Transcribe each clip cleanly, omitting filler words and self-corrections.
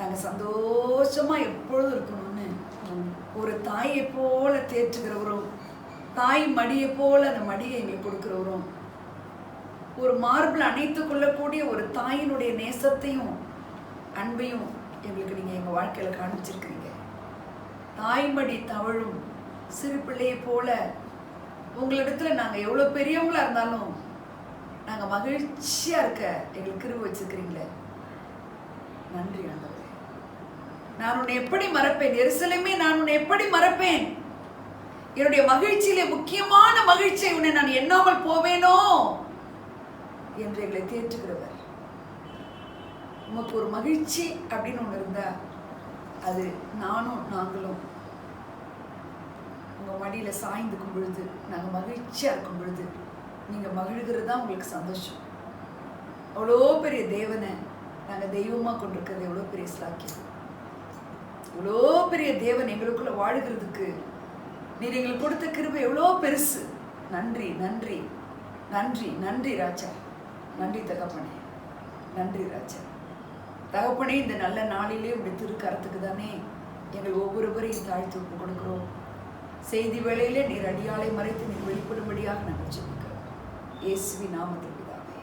நாங்கள் சந்தோஷமாக எப்பொழுதும் இருக்கணும்னு ஒரு தாயை போல தேற்றுகிறவரும், தாய் மடியை போல அந்த மடியை எங்களுக்கு கொடுக்கிறவரும், ஒரு மார்பிள் அணைத்து கொள்ளக்கூடிய ஒரு தாயினுடைய நேசத்தையும் அன்பையும் எங்களுக்கு நீங்கள் எங்கள் வாழ்க்கையில் காமிச்சிருக்கிறீங்க. தாய்மடி தவழும் சிறு பிள்ளையை போல உங்களிடத்துல நாங்கள் எவ்வளோ பெரியவங்களா இருந்தாலும் நாங்கள் மகிழ்ச்சியாக இருக்க எங்களுக்கு கிருபை வச்சிருக்கிறீங்களே. நன்றி ஆண்டவரே. நான் உன்னை எப்படி மறப்பேன்? எருசலேமே, நான் உன்னை எப்படி மறப்பேன்? என்னுடைய மகிழ்ச்சியிலே முக்கியமான மகிழ்ச்சியை உன்னை நான் எண்ணாமல் போவேனோ என்று எங்களை தேற்றுகிறவர். உமக்கு ஒரு மகிழ்ச்சி அப்படின்னு ஒன்று இருந்தா அது நாங்களும் உங்கள் மடியில் சாய்ந்துக்கும் பொழுது, நாங்கள் மகிழ்ச்சியாக இருக்கும் பொழுது நீங்கள் மகிழ்கிறது தான் உங்களுக்கு சந்தோஷம். அவ்வளோ பெரிய தேவனை நாங்கள் தெய்வமாக கொண்டிருக்கிறது எவ்வளோ பெரிய சாக்கியம். இவ்வளோ பெரிய தேவன் எங்களுக்குள்ள வாழுகிறதுக்கு நீர் எங்களுக்கு கொடுத்த கிருபை எவ்வளோ பெருசு. நன்றி நன்றி நன்றி நன்றி ராஜா. நன்றி தகப்பனே, நன்றி ராஜா. தகப்பனே, இந்த நல்ல நாளிலே உடைய திருக்கரத்துக்கு தானே எங்கள் ஒவ்வொருவரையும் தாழ்த்தி ஒப்பு கொடுக்கிறோம். செய்தி வேளையிலே நீர் அடியாளை மறைத்து நீர் வெளிப்படும்படியாக நாங்கள் ஜெபிக்கிறோம். இயேசுவின் நாமத்தில் பிதாவே,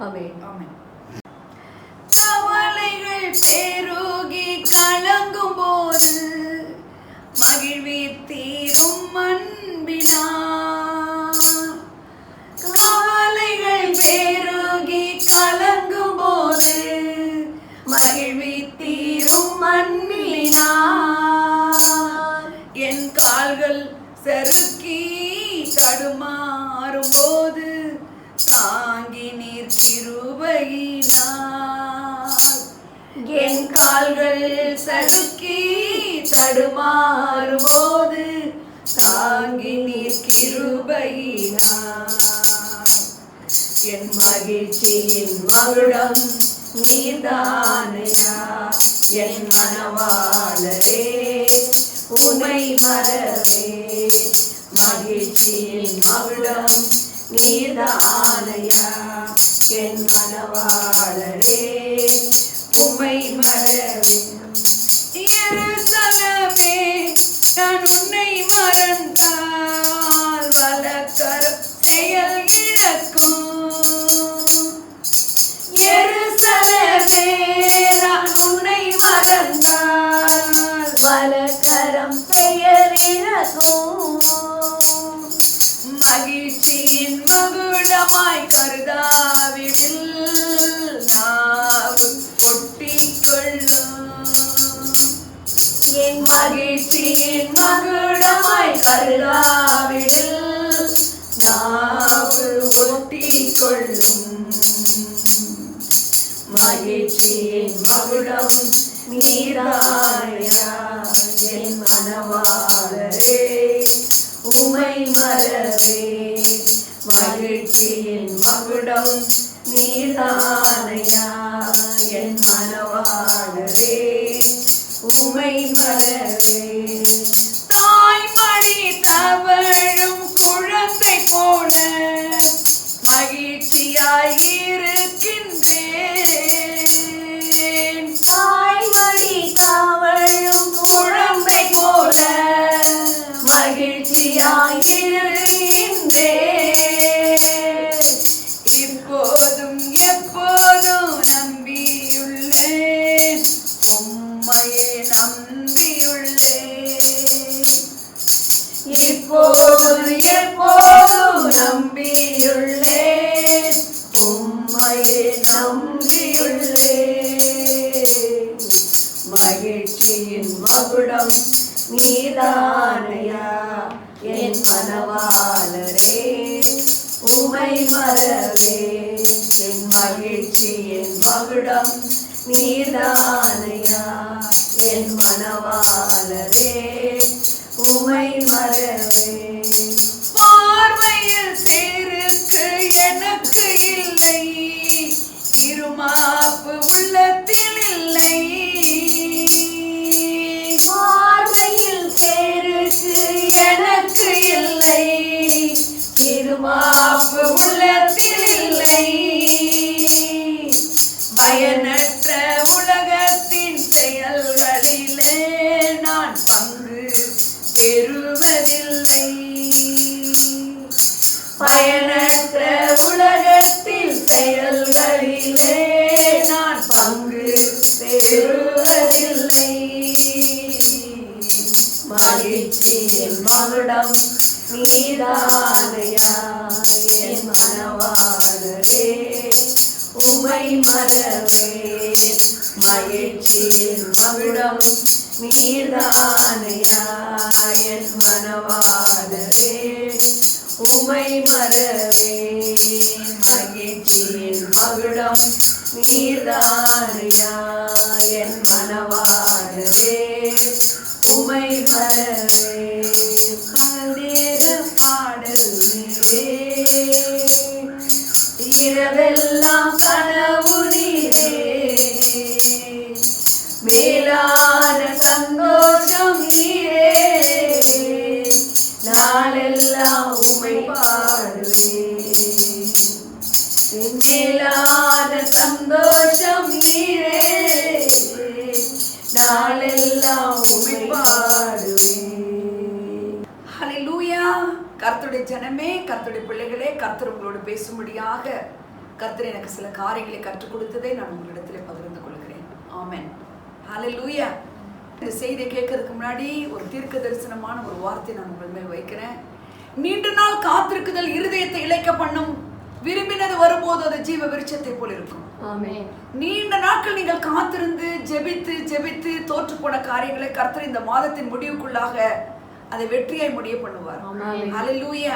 ஆமென் ஆமென். கவலைகள் பெருகி கலங்கும் போது மகிழ்வித்தீரும் அன்பினார். கவலைகள் பெருகி கலங்கும் போது மகிழ்வித்தீரும் அன்பினார். என் கால்கள் சறுக்கி தடுமாறும் போது தாங்கி நீர் கிருபையினார். என் கால்கள் சறுக்கி தடுமாறும் போது தாங்கி நீர் கிருபையினார். என் மகிழ்ச்சியின் மகுடம் நீர்தானையா. என் மனவாளரே உமை மறவே. மகிழ்ச்சியின் மகுடம் நீர்தானையா. என் மனவாளரே உமை மறவே. எருசலேமே, நான் உன்னை மறந்தால் வலக்கரம் செயல் இழக்கும். எருசலேமே, நான் உன்னை மறந்தால் வலக்கரம் செயல் இழக்கும். மகிழ்ச்சியின் மகுடமாய் கருதாவிடில் நாவு ஒட்டிக்கொள்ளும். என் மகிழ்ச்சியின் மகுடமாய் கருதாவிடில் நாவு ஒட்டிக்கொள்ளும். மகிழ்ச்சியின் மகுடம் நீராயா. என் மனவாளரே உமை மறவே. மகிழ்ச்சியின் மகுடம் நீதானையா. என் மனவாளரே உமை மறவே. தாய்மடி தவழும் குழந்தை போல மகிழ்ச்சியாய் இருக்கின்றேன். தாய்மடி தவழும் குழந்தை போல மகிழ்ச்சியாய் இருக்கின்றேன். இப்போதும் எப்போதும் நம்பியுள்ளேன், உம்மையே நம்பியுள்ளேன். இப்போதும் எப்போதும் நம்பியுள்ளேன், உம்மையே நம்பியுள்ளேன். மகிழ்ச்சியின் மகுடம் நீதானையா. என் மனவாளரே உமை மறவே. என் மகிழ்ச்சியின் மகுடம் நீதானையா. என் மனவாளரே உமை மறவே. பார்வையில் சேருக்கு எனக்கு இல்லை, இருமாப்பு உள்ளத்தில் இல்லை. பார்வையில் சேருக்கு எனக்கு இல்லை, இருமாப்பு உள்ளத்தில் இல்லை. பயனற்ற உலகத்தின் செயல் பெறுவதில்லை. பயனற்ற உலகத்தில் செயல்களிலே நான் பங்கு பெறுவதில்லை. மகிழ்ச்சியின் மகுடம் நீதானையா என் மனவாளரே, உமை மறவேன். மகிழ்ச்சியின் மகுடம் நீதானையா என் மனவாளரே, உமை மறவேன். மகிழ்ச்சியின் மகுடம் நீதானையா என் மனவாளரே, உமை மறவேன். பல்வேற பாடல் நீரே, இரவெல்லாம் கனவு நீரே, மேலான சந்தோஷம் நீரே, நாளெல்லாம் உமை பாடுவேன். மேலான சந்தோஷம் நீரே, நாளெல்லாம் உமை பாடுவேன். ஹல்லேலூயா. கர்த்தருடைய ஜனமே, கர்த்தருடைய பிள்ளைகளே, கர்த்தர் உங்களோடு பேசும்படியாக கர்த்தர் எனக்கு சில காரியங்களை கற்றுக் கொடுத்ததை நான் உங்களிடத்தில் பகிர்ந்து கொள்கிறேன். ஆமென். ஹல்லேலூயா. இந்த செய்தியை கேட்கறதுக்கு முன்னாடி ஒரு தீர்க்க தரிசனமான ஒரு வார்த்தை நான் உங்கள் மேல் வைக்கிறேன். நீண்ட நாள் காத்திருக்குதல் இருதயத்தை இளைக்க பண்ணும். விரும்பினது வரும்போது அது ஜீவ விருட்சத்தை போல் இருக்கும். ஆமென். நீண்ட நாட்கள் நீங்கள் காத்திருந்து ஜெபித்து ஜெபித்து தோற்று போன காரியங்களை கர்த்தர் இந்த மாதத்தின் முடிவுக்குள்ளாக அதை வெற்றியாய் முடிய பண்ணுவார். ஹல்லேலூயா.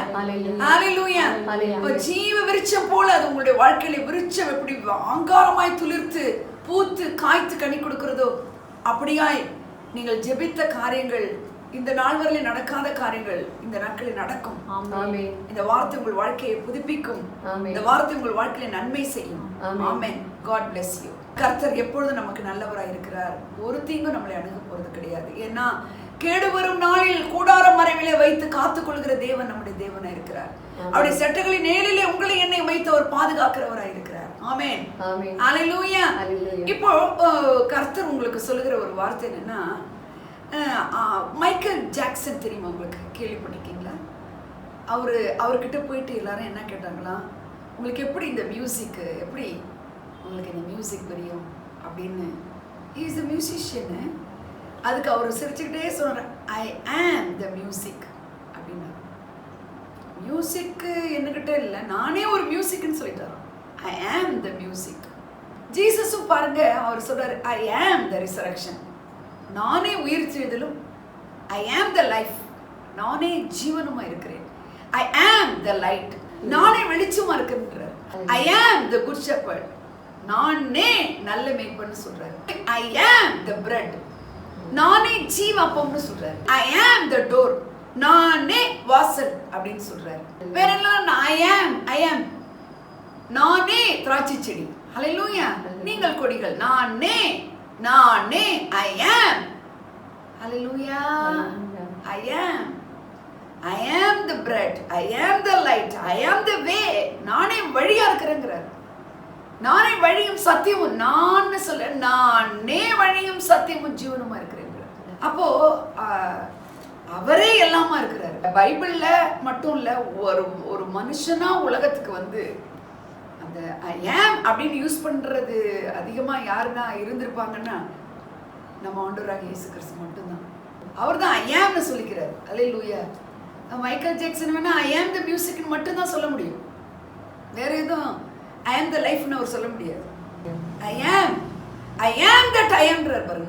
ஹல்லேலூயா. ஜீவ விருட்சம் போல அது உங்களுடைய வாழ்க்கையில விருட்சம் எப்படி அங்காரமாய் துளிர்த்து பூத்து காய்த்து கனி கொடுக்கிறதோ அப்படியாய் நீங்கள் ஜெபித்த காரியங்கள், இந்த நாள் வரையில நடக்காத காரியங்கள் இந்த நாட்களில் நடக்கும். இந்த வார்த்தை உங்கள் வாழ்க்கையை புதுப்பிக்கும். இந்த வார்த்தை உங்கள் வாழ்க்கையில நன்மை செய்யும். ஆமென். God bless you. கர்த்தர் எப்பொழுதும் நமக்கு நல்லவராய் இருக்கிறார். ஒரு தீங்கும் நம்மளை அணுக போறது கிடையாது. ஏன்னா கேடு வரும் நாளில் கூடார மறைவிலே வைத்து காத்துக்கொள்கிற தேவன் நம்முடைய தேவனாய் இருக்கிறார். அவருடைய செட்டைகளின் நேரிலே உங்களை என்னை வைத்து அவர் பாதுகாக்கிறவராய் இருக்கிறார். ஆமென். ஹல்லேலூயா. இப்போ கர்த்தர் உங்களுக்கு சொல்லுகிற ஒரு வார்த்தை என்னன்னா, மைக்கேல் ஜாக்சன் தெரியுமா உங்களுக்கு? கேள்விப்பட்டிருக்கீங்களா? அவர்கிட்ட போயிட்டு எல்லாரும் என்ன கேட்டாங்களா, உங்களுக்கு எப்படி இந்த மியூசிக், எப்படி உங்களுக்கு இந்த மியூசிக் தெரியும் அப்படின்னு. He is a musician. அதுக்கு அவர் சிரிச்சுக்கிட்டே சொன்னார், ஐ ஆம் த மியூசிக் அப்படின்னா. மியூசிக்கு என்னகிட்ட இல்லை, நானே ஒரு மியூசிக்னு சொல்லிட்டார். ஐ ஆம் த மியூசிக். ஜீசஸும் பாருங்க, அவர் சொல்றாரு, ஐ ஆம் த ரிசரக்ஷன். நானே உயிர் செய்தலும், ஐ ஆம் த லைஃப், நானே ஜீவனுமா இருக்கிறேன். ஐ ஆம் த லைட், நானே வெளிச்சமா இருக்கிறேன். ஐ ஆம் த குட் ஷெப்பர்ட், நானே நல்ல மேய்ப்பன்னு சொல்றாரு. ஐ ஆம் த பிரெட், நானே ஜீவப்பம்னு சொல்றாரு. ஐ ஆம் த டோர், நானே வாசல் அப்படின்னு சொல்றாரு. வேற என்ன? ஐ ஆம் நானே திராட்சை செடி. ஹல்லேலூயா. நீங்கள் கொடிகள். நானே ஐ ஆம். ஹல்லேலூயா. ஐ am the bread, I am the light, I am த வே. நானே வழியா இருக்கிறேங்கிறார். நானே வழியும் சத்தியமும், நான் சொல்ல, நானே வழியும் சத்தியமும் ஜீவனுமா இருக்கிறேன். அப்போ அவரே எல்லாமா இருக்கிறாரு. பைபிள்ல மட்டும் இல்ல, ஒரு மனுஷனா உலகத்துக்கு வந்து அந்த ஐ ஆம் அப்படின்னு யூஸ் பண்றது அதிகமா யாருன்னா இருந்திருப்பாங்கன்னா நம்ம ஆண்டவராகிய இயேசு கிறிஸ்து மட்டும்தான். அவர் தான் ஐ ஆம்னு சொல்லிக்கிறார். அல்லேலூயா. மைக்கேல் ஜாக்சன் வேணா ஐ ஆம் த மியூசிக்னு மட்டும்தான் சொல்ல முடியும். வேற எதுவும் ஐ ஆம் த லைஃப்னு அவர் சொல்ல முடியாது. ஐ ஆம் தட் ஐ ஆம்ன்றார் பாரு.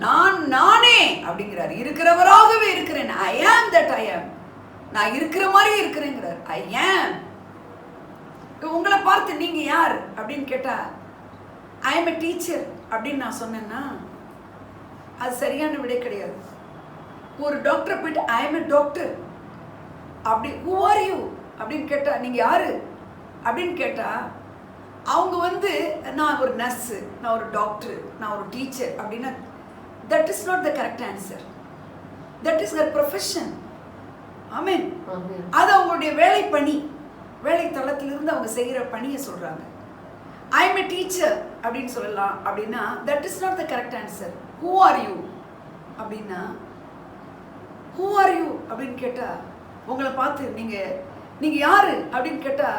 நானே அப்படிங்கிறார். இருக்கிறவராகவே இருக்கிறேன். ஐ ஆம் தட் ஐ ஆம், நான் இருக்கிற மாதிரி இருக்கிறேங்கிறார். ஐ ஆம். உங்களை பார்த்து நீங்க யார் அப்படின்னு கேட்டா ஐ ஆம் எ டீச்சர் அப்படின்னு நான் சொன்னேன்னா அது சரியான விடை கிடையாது. ஒரு டாக்டரை போயிட்டு ஐ ஆம் எ டாக்டர் அப்படி, ஹூ ஆர் யூ அப்படின்னு கேட்டா நீங்க யாரு அப்படின்னு கேட்டா அவங்க வந்து நான் ஒரு நர்ஸு, நான் ஒரு டாக்டர், நான் ஒரு டீச்சர் அப்படின்னா that is not the correct answer. That is her profession. Amen. அது அவங்களுடைய வேலை பணி, வேலை தளத்திலிருந்து அவங்க செய்கிற பணியை சொல்றாங்க. ஐ எம் எ டீச்சர் அப்படின்னு சொல்லலாம். அப்படின்னா that is not the correct answer. Who are you அப்படின்னா ஹூ ஆர் யூ அப்படின்னு கேட்டா, உங்களை பார்த்து நீங்க யாரு அப்படின்னு கேட்டா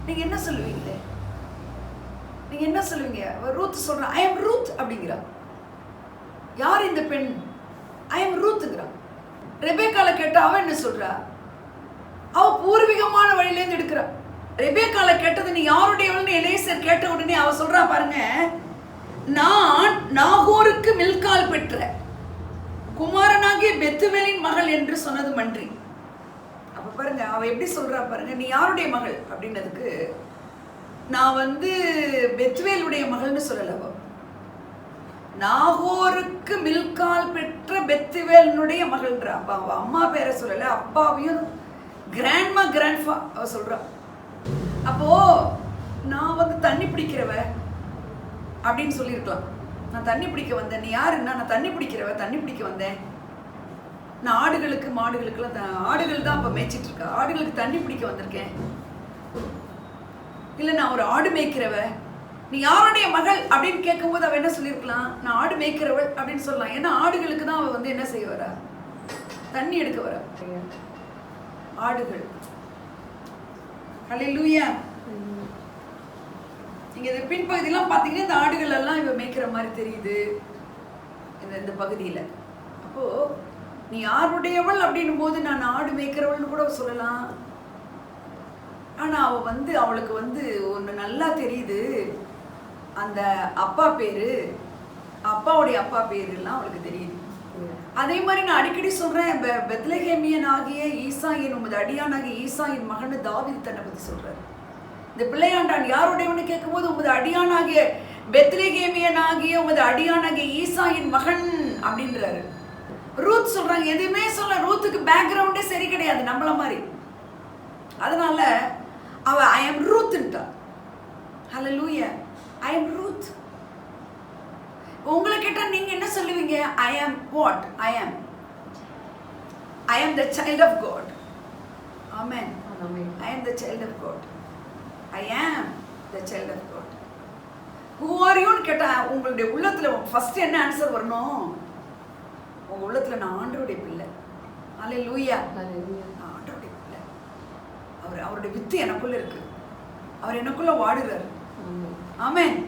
நீங்க என்ன சொல்லுவீங்களே? நீங்க என்ன சொல்லுவீங்க? ரூத் சொல்ற, ஐ எம் ரூத் அப்படிங்கிறா. யார் இந்த பெண்? I am ரூத்ங்கிறா. ரெபேக்கால கேட்டா அவ என்ன சொல்றா? அவ பூர்வீகமான வழியிலேருந்து எடுக்கிறா. ரெபேக்கால கேட்டது நீ யாருடையவள்னு எலியேசர் கேட்ட உடனே அவ சொல்றா பாருங்க, நான் நாகோருக்கு மில்கால் பெற்ற குமாரனாகிய பெத்துவேலின் மகள் என்று சொன்னது மன்றி. அப்ப பாருங்க அவ எப்படி சொல்றா பாருங்க, நீ யாருடைய மகள் அப்படின்னதுக்கு நான் பெத்துவேலுடைய மகள்னு சொல்லல. அவ நாகோருக்கு மில்கால் பெற்ற பெத்துவேலினுடைய மகள்ன்றா. அப்ப அவ அம்மா பேரை சொல்லல, அப்பாவையும் கிராண்ட்மா கிராண்ட்ஃபா அவ சொல்றா. அப்போ நான் தண்ணி பிடிக்கிறவ அப்படின்னு சொல்லியிருக்கலாம். நான் தண்ணி பிடிக்க வந்தேன். நீ யாருன்னா, நான் தண்ணி பிடிக்கிறவ, தண்ணி பிடிக்க வந்தேன். நான் ஆடுகளுக்கு மாடுகளுக்குலாம் ஆடுகள் தான் அப்போ மேய்ச்சிட்டு இருக்கா, ஆடுகளுக்கு தண்ணி பிடிக்க வந்திருக்கேன். இல்லை நான் ஒரு ஆடு மேய்க்கிறவ, நீ யாருடைய மகள் அப்படின்னு கேட்கும்போது அவ என்ன சொல்லியிருக்கலாம், நான் ஆடு மேய்க்கிறவள் அப்படின்னு சொல்லலாம். ஏன்னா ஆடுகளுக்கு தான் அவ என்ன செய்ய வரா, தண்ணி எடுக்க வரா. ஆடுகள். ஹல்லேலூயா. நீங்க இந்த பின்பகுதியெல்லாம் பார்த்தீங்கன்னா இந்த ஆடுகள் எல்லாம் இவ மேய்க்கிற மாதிரி தெரியுது இந்த பகுதியில். அப்போ நீ யாருடையவள் அப்படின்னும் போது நான் ஆடு மேய்க்கிறவள்னு கூட சொல்லலாம். ஆனா அவ அவளுக்கு ஒன்று நல்லா தெரியுது, அந்த அப்பா பேரு, அப்பாவுடைய அப்பா பேருலாம் அவளுக்கு தெரியுது. அதே மாதிரி நான் அடிக்கடி சொல்றேன், பெத்லகேமியன் ஆகிய ஈசாயின் உமது அடியானாகிய ஈசாயின் மகன் தாவீது தன்னை பத்தி சொல்றாரு. இந்த பிள்ளையாண்டான் யாருடையவனு கேட்கும்போது உமது அடியானாகிய பெத்லகேமியன் ஆகிய உமது அடியானாகிய ஈசாயின் மகன் அப்படின்றாரு. ரூத் சொல்றாங்க, எதுவுமே சொல்ல. ரூத்துக்கு பேக்ரவுண்டே சரி கிடையாது நம்மள மாதிரி. அதனால அவ ஐ எம் ரூத்ன்ட்டா. ஹல்லேலூயா. I am Ruth. உங்களை கேட்டா நீங்க என்ன சொல்லுவீங்க? ஐ ஆம் what? I am the child of God. Amen. I am the child of God. I am the child of God. Who are யூன்னு கேட்டா உங்களுடைய உள்ளத்துல ஃபர்ஸ்ட் என்ன ஆன்சர் வரணும்? உங்க உள்ளத்துல நான் ஆண்டவருடைய பிள்ளை. ஹல்லேலூயா. நான் ஆண்டவருடைய பிள்ளை. அவருடைய வித்து எனக்குள்ள இருக்கு. அவர் எனக்குள்ள வாடுறாரு. ஆமென்.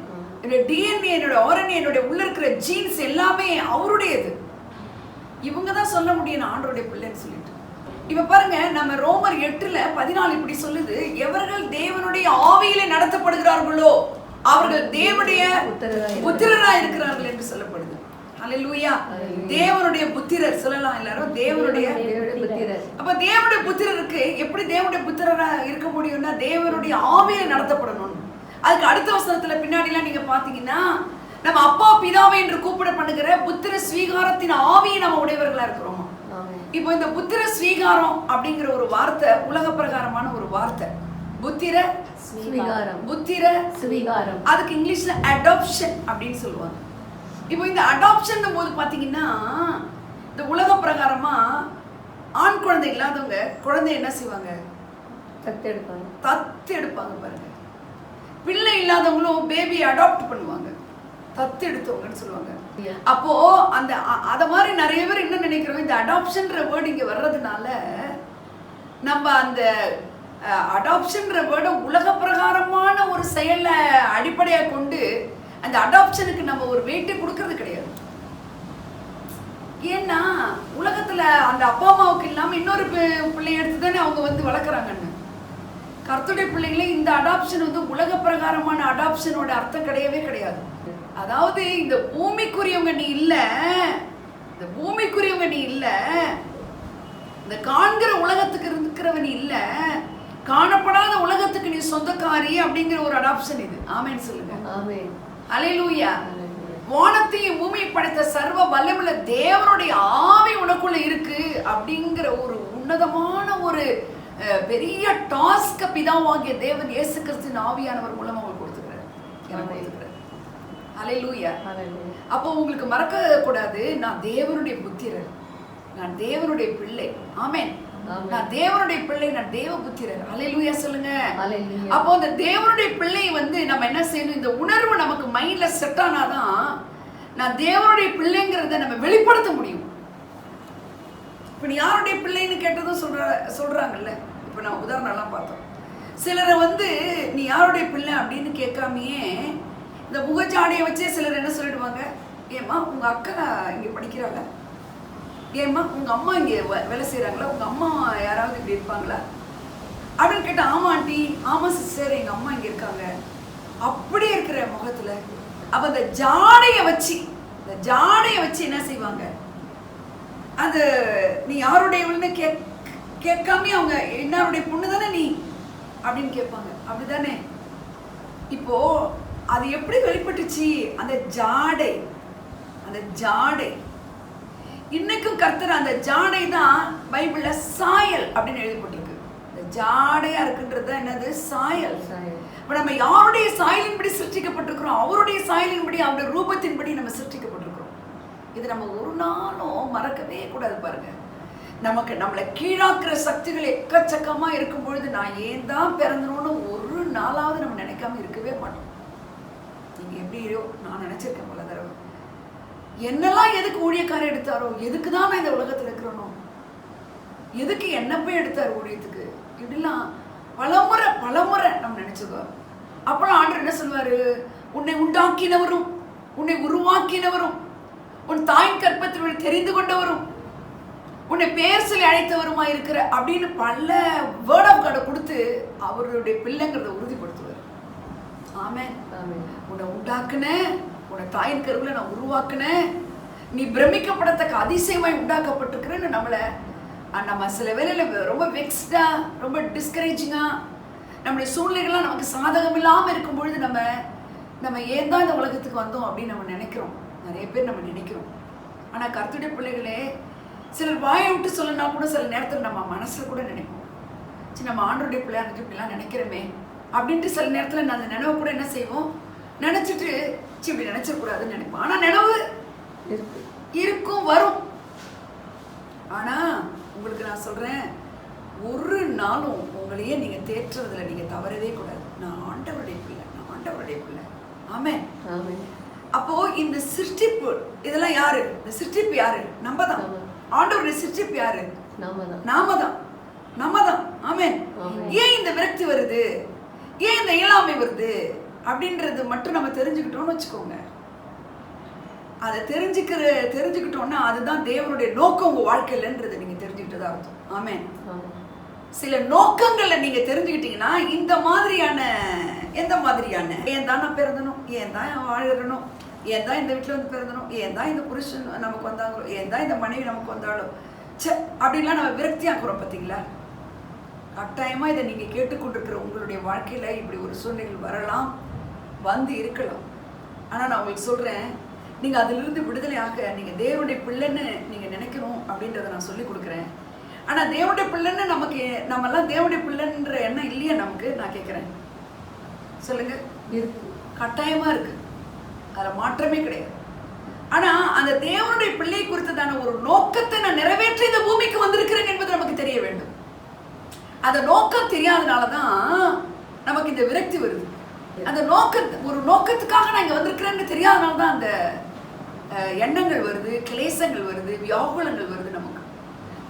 என்னோட டிஎன்ஏ, என்னோட ஆர்என்ஏ, என்னோட உள்ள இருக்கிற ஜீன்ஸ் எல்லாமே அவருடையது. இவங்க தான் சொல்ல முடியும் நான் ஆண்டவருடைய பிள்ளைன்னு சொல்லிட்டு. இப்ப பாருங்க, நம்ம ரோமர் 8:14 இப்படி சொல்லுது, எவர்கள் தேவனுடைய ஆவியிலே நடத்தப்படுகிறார்களோ அவர்கள் தேவனுடைய புத்திரராய் இருக்கிறார்கள் என்று சொல்லப்படுது. ஹல்லேலூயா. தேவனுடைய புத்திரர் சொல்லலாம் எல்லாரும், தேவனுடைய புத்திரர். அப்ப தேவனுடைய புத்திரருக்கு எப்படி தேவனுடைய புத்திரரா இருக்க முடியும்னா தேவனுடைய ஆவியில நடத்தப்படணும். அதுக்கு அடுத்த வசனத்துல பின்னாடிலாம் நீங்க பாத்தீங்கன்னா, நம்ம அப்பா பிதாவை என்று கூப்பிட பண்ணுகிற புத்திர ஸ்வீகாரத்தின் ஆவியை நம்ம உடையவர்களா இருக்கிறோம். இப்போ இந்த புத்திர ஸ்வீகாரம் அப்படிங்கிற ஒரு வார்த்தை உலக பிரகாரமான ஒரு வார்த்தை. புத்திர ஸ்வீகாரம், புத்திர ஸ்வீகாரம். அதுக்கு இங்கிலீஷ்ல அடாப்ஷன் அப்படின்னு சொல்லுவாங்க. இப்போ இந்த அடாப்ஷன் போது பாத்தீங்கன்னா, இந்த உலக பிரகாரமா ஆண் குழந்தை இல்லாதவங்க குழந்தை என்ன செய்வாங்க? தத்து எடுப்பாங்க பாருங்க. பிள்ளை இல்லாதவங்களும் பேபி அடாப்ட் பண்ணுவாங்க, தத்து எடுத்தவங்கன்னு சொல்லுவாங்க. அப்போ அந்த அத மாதிரி நிறைய பேர் என்ன நினைக்கிறோம், இந்த அடாப்ஷன்ற வேர்டு இங்க வர்றதுனால நம்ம அந்த அடாப்ஷன்ற வேர்டை உலக பிரகாரமான ஒரு செயலை அடிப்படையா கொண்டு அந்த அடாப்ஷனுக்கு நம்ம ஒரு வெயிட்டே கொடுக்கறது கிடையாது. ஏன்னா உலகத்துல அந்த அப்பா அம்மாவுக்கு இல்லாம இன்னொரு பிள்ளை எடுத்து தானே அவங்க வளர்க்குறாங்கன்னு. கர்த்தருடைய பிள்ளைகளே, இந்த அடாப்ஷன் உலக பிரகாரமான அடாப்ஷனோட அர்த்தம் கிடையவே கிடையாது. அதாவது இந்த பூமிக்குரியவங்க நீ இல்ல, இந்த பூமிக்குரியவங்க நீ இல்ல, இந்த காண்கிற உலகத்துக்கு இருக்கிறவ நீ இல்ல, காணப்படாத உலகத்துக்கு நீ சொந்தக்காரி அப்படிங்கிற ஒரு அடாப்ஷன் இது. ஆமென் சொல்லுங்க. ஆமென். ஹல்லேலூயா. வானத்தையும் பூமியை படைத்த சர்வ வல்லமுள்ள தேவனுடைய ஆவி உனக்குள்ள இருக்கு அப்படிங்கிற ஒரு உன்னதமான ஒரு பெரிய டாஸ்க பிதாவாகிய தேவன் இயேசு கிறிஸ்துவின் ஆவியானவர் மூலமா உங்களுக்கு கொடுத்துக்கிறார், எனக்கு கொடுத்துக்கிறார். ஹல்லேலூயா. அப்போ உங்களுக்கு மறக்க கூடாது, நான் தேவனுடைய புத்திரர், நான் தேவனுடைய பிள்ளை. ஆமென். நான் தேவனுடைய பிள்ளை, நான் தேவ புத்திரர். ஹல்லேலூயா சொல்லுங்க. அப்போ அந்த தேவனுடைய பிள்ளை நம்ம என்ன செய்யணும், இந்த உணர்வு நமக்கு மைண்ட்ல செட் ஆனாதான் நான் தேவனுடைய பிள்ளைங்கிறத நம்ம வெளிப்படுத்த முடியும். இப்போ நீ யாருடைய பிள்ளைன்னு கேட்டதும் சொல்றாங்கல்ல. இப்போ நான் உதாரணம்லாம் பார்த்தோம். சிலரை வந்து நீ யாருடைய பிள்ளை அப்படின்னு கேட்காமையே இந்த முகச்சாடையை வச்சே சிலர் என்ன சொல்லிடுவாங்க, ஏம்மா உங்க அக்கா இங்கே படிக்கிறாங்க, ஏம்மா உங்க அம்மா இங்கே வேலை செய்கிறாங்களா, உங்க அம்மா யாராவது இப்படி இருப்பாங்களா அப்படின்னு கேட்டால், ஆமா ஆண்டி, ஆமா சிஸ்டர், எங்க அம்மா இங்கே இருக்காங்க அப்படியே இருக்கிற முகத்துல. அப்ப இந்த ஜாடையை வச்சு என்ன செய்வாங்க, அது நீ யாருடைய கேட்காம அவங்க என்னாருடைய பொண்ணு தானே நீ அப்படின்னு கேட்பாங்க. அப்படிதானே? இப்போ அது எப்படி வெளிப்பட்டுச்சு? அந்த ஜாடை இன்னைக்கும் கர்த்தர் அந்த ஜாடை தான் பைபிள்ல சாயல் அப்படின்னு எழுதப்பட்டிருக்கு. இந்த ஜாடையா இருக்குன்றது என்னது? சாயல். இப்ப நம்ம யாருடைய சாயலின்படி சிருஷ்டிக்கப்பட்டிருக்கிறோம்? அவருடைய சாயலின்படி, அவருடைய ரூபத்தின்படி நம்ம சிருஷ்டிக்கப்பட்டிருக்கிறோம். இது நம்ம ஒரு நாளும் மறக்கவே கூடாது. பாருங்க, நமக்கு நம்மளை கீழாக்குற சக்திகள் எக்கச்சக்கமா இருக்கும் பொழுது நான் ஏன் தான் பிறந்தணும்னு ஒரு நாளாவது நம்ம நினைக்காம இருக்கவே மாட்டோம். நீங்க எப்படியோ நான் நினைச்சிருக்கேன் பல தடவை, என்னெல்லாம் எதுக்கு ஊழியக்காரர் எடுத்தாரோ, எதுக்கு தான் நான் இந்த உலகத்துல இருக்கிறனோ, எதுக்கு என்ன போய் எடுத்தார் ஊழியத்துக்கு, இப்படிலாம் பலமுறை நம்ம நினைச்சுக்கோம். அப்புறம் ஆண்டவர் என்ன சொல்வாரு, உன்னை உண்டாக்கினவரும் உன்னை உருவாக்கினவரும் உன் தாயின் கற்பத்தில் தெரிந்து கொண்டவரும் உன்னை பேர் சொல்லி அழைத்தவருமா இருக்கிற அப்படின்னு பல வேர்ட் ஆஃப் கார்டை கொடுத்து அவருடைய பிள்ளைங்கிறத உறுதிப்படுத்துவார். ஆமென். உன்னை உண்டாக்குனேன், உன்னை தாயின் கருவில் நான் உருவாக்குனேன், நீ பிரமிக்கப்படத்தக்க அதிசயமாய் உண்டாக்கப்பட்டிருக்கிறேன்னு நம்ம சில வேளையில ரொம்ப வெக்ஸ்டா, ரொம்ப டிஸ்கரேஜிங்கா, நம்முடைய சூழ்நிலைகள்லாம் நமக்கு சாதகம் இல்லாமல் இருக்கும் பொழுது நம்ம ஏன் தான் இந்த உலகத்துக்கு வந்தோம் அப்படின்னு நம்ம நினைக்கிறோம். நிறைய பேர் நம்ம நினைக்கிறோம். ஆனால் கர்த்தருடைய பிள்ளைகளே, சிலர் வாயை விட்டு சொல்லனா கூட சில நேரத்தில் நம்ம மனசுல கூட நினைப்போம், சரி நம்ம ஆண்டருடைய பிள்ளையா இருந்துட்டு இப்படிலாம் நினைக்கிறோமே அப்படின்ட்டு. சில நேரத்தில் நான் அந்த நினைவு கூட என்ன செய்வோம், நினைச்சிட்டு சி இப்படி நினைச்சிடக்கூடாதுன்னு நினைப்போம். ஆனால் நினைவு இருக்கும், வரும். ஆனா உங்களுக்கு நான் சொல்றேன், ஒரு நாளும் உங்களையே நீங்க தேற்றுறதுல நீங்க தவறவே கூடாது. நான் ஆண்டவருடைய பிள்ளை. ஆமென். அப்போ இந்த சிருஷ்டிப்பு இதெல்லாம் யாரு? இந்த சிருஷ்டிப்பு யாரு? நம்ம தான். ஆண்டவருடைய சிருஷ்டிப்பு யாரு? நாம தான். ஆமென். ஏன் இந்த விரக்தி வருது, ஏன் இந்த இயலாமை வருது அப்படின்றது மட்டும் நம்ம தெரிஞ்சுக்கிட்டோம்னு வச்சுக்கோங்க. அதை தெரிஞ்சுக்கிட்டோம்னா அதுதான் தேவனுடைய நோக்கம் உங்க வாழ்க்கையிலன்றது நீங்க தெரிஞ்சுக்கிட்டதா அர்த்தம். ஆமென். சில நோக்கங்களை நீங்க தெரிஞ்சுக்கிட்டீங்கன்னா எந்த மாதிரியான ஏன் தான் நான் பிறந்தனும், ஏன் தான் வாழறணும், ஏன் தான் இந்த வீட்டில் வந்து பிறந்தனும், ஏன் தான் இந்த புருஷன் நமக்கு வந்தாங்களோ, ஏன் தான் இந்த மனைவி நமக்கு வந்தாலும் அப்படின்லாம் நம்ம விரக்தி ஆக்குறோம். பார்த்தீங்களா? கட்டாயமா இதை நீங்க கேட்டுக்கொண்டிருக்கிற உங்களுடைய வாழ்க்கையில இப்படி ஒரு சூழ்நிலைகள் வரலாம், வந்து இருக்கலாம். ஆனா நான் உங்களுக்கு சொல்றேன், நீங்க அதிலிருந்து விடுதலையாக நீங்க தேவனுடைய பிள்ளைன்னு நீங்க நினைக்கணும் அப்படின்றத நான் சொல்லி கொடுக்குறேன். ஆனா தேவனுடைய பிள்ளைன்னு நம்மெல்லாம் தேவனுடைய பிள்ளைன்ற எண்ணம் இல்லையா நமக்கு? நான் கேட்கிறேன், சொல்லுங்க. இருக்கு, கட்டாயமா இருக்கு, அதுல மாற்றமே கிடையாது. ஆனா அந்த தேவனுடைய பிள்ளை குறித்ததான ஒரு நோக்கத்தை நான் நிறைவேற்ற இந்த பூமிக்கு வந்திருக்கிறேன் என்பது நமக்கு தெரிய வேண்டும். அந்த நோக்கம் தெரியாதனாலதான் நமக்கு இந்த விரக்தி வருது. அந்த ஒரு நோக்கத்துக்காக நான் இங்க வந்திருக்கிறேன்னு தெரியாதனால்தான் அந்த எண்ணங்கள் வருது, கிளேசங்கள் வருது, வியாகுலங்கள் வருது. நமக்கு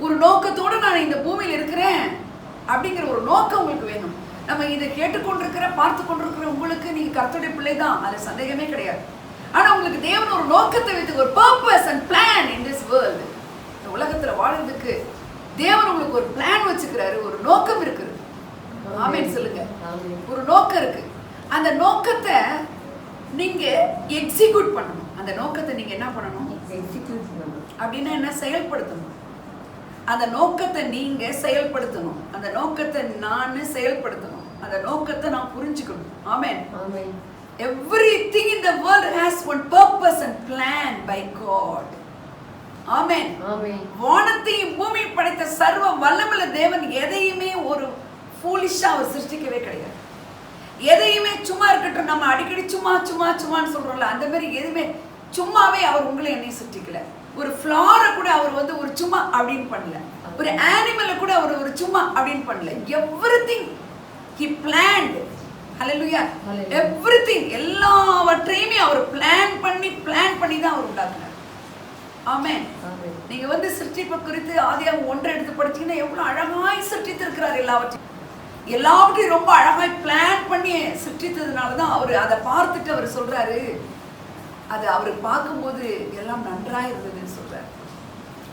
ஒரு நோக்கத்தோடு நான் இந்த பூமியில் இருக்கிறேன் அப்படிங்கிற ஒரு நோக்கம் உங்களுக்கு வேணும். நம்ம இதை கேட்டுக்கொண்டிருக்கிற, பார்த்து கொண்டிருக்கிற உங்களுக்கு, நீங்க கர்த்தருடைய பிள்ளை தான், அது சந்தேகமே கிடையாது. ஆனா உங்களுக்கு தேவன் ஒரு நோக்கத்தை வைத்து, ஒரு purpose and plan in this world, இந்த உலகத்துல வாழ்றதுக்கு தேவன் உங்களுக்கு ஒரு பிளான் வச்சுக்கிறாரு, ஒரு நோக்கம் இருக்குது. ஆமென் சொல்லுங்க. ஒரு நோக்கம் இருக்கு. அந்த நோக்கத்தை நீங்க எக்ஸிக்யூட் பண்ணணும். அந்த நோக்கத்தை நீங்க என்ன பண்ணணும்? எக்ஸிக்யூட் பண்ணணும். அப்படின்னா என்ன? செயல்படுத்தணும். அந்த நோக்கத்தை நீங்க செயல்படுத்தணும். அந்த நோக்கத்தை நான் செயல்படுத்தணும். அந்த நோக்கத்தை நான் புரிஞ்சுக்கணும். ஆமென். ஆமென். Everything in the world has one purpose and plan by God. ஆமென். ஆமென். வானத்தையும் பூமியையும் படைத்த சர்வ வல்லமையுள்ள தேவன் எதையுமே ஒரு ஃபூலிஷா அவர் சிருஷ்டிக்கவே கிடையாது. எதையுமே சும்மா இருக்கட்டும், நம்ம அடிக்கடி சும்மான்னு சொல்றோம்ல, அந்த மாதிரி எதுவுமே சும்மாவே அவர் உங்களை என்னையும் சிருஷ்டிக்கல. ஒரு ஃப்ளாரை கூட அவர் வந்து ஒரு சும்மா அப்படின்னு பண்ணல. ஒரு அனிமலை கூட அவர் ஒரு சும்மா அப்படின்னு பண்ணல. Everything he planned. Hallelujah. Everything, எல்லாவற்றையுமே அவர் பிளான் பண்ணி தான் அவர் உண்டாக்குனார். ஆமென். நீங்க வந்து சிருஷ்டிப்பு குறித்து ஆதியாகமம் 1 எடுத்து படிச்சீங்கன்னா எவ்வளவு அழகாய் சிருஷ்டித்திருக்கிறார். எல்லாவற்றையும் ரொம்ப அழகாய் பிளான் பண்ணி சிருஷ்டித்ததுனால தான் அவர் அதை பார்த்துட்டு அவர் சொல்றாரு, அது அவர் பார்க்கும்போது எல்லாம் நன்றாக இருந்ததுன்னு சொல்றாரு.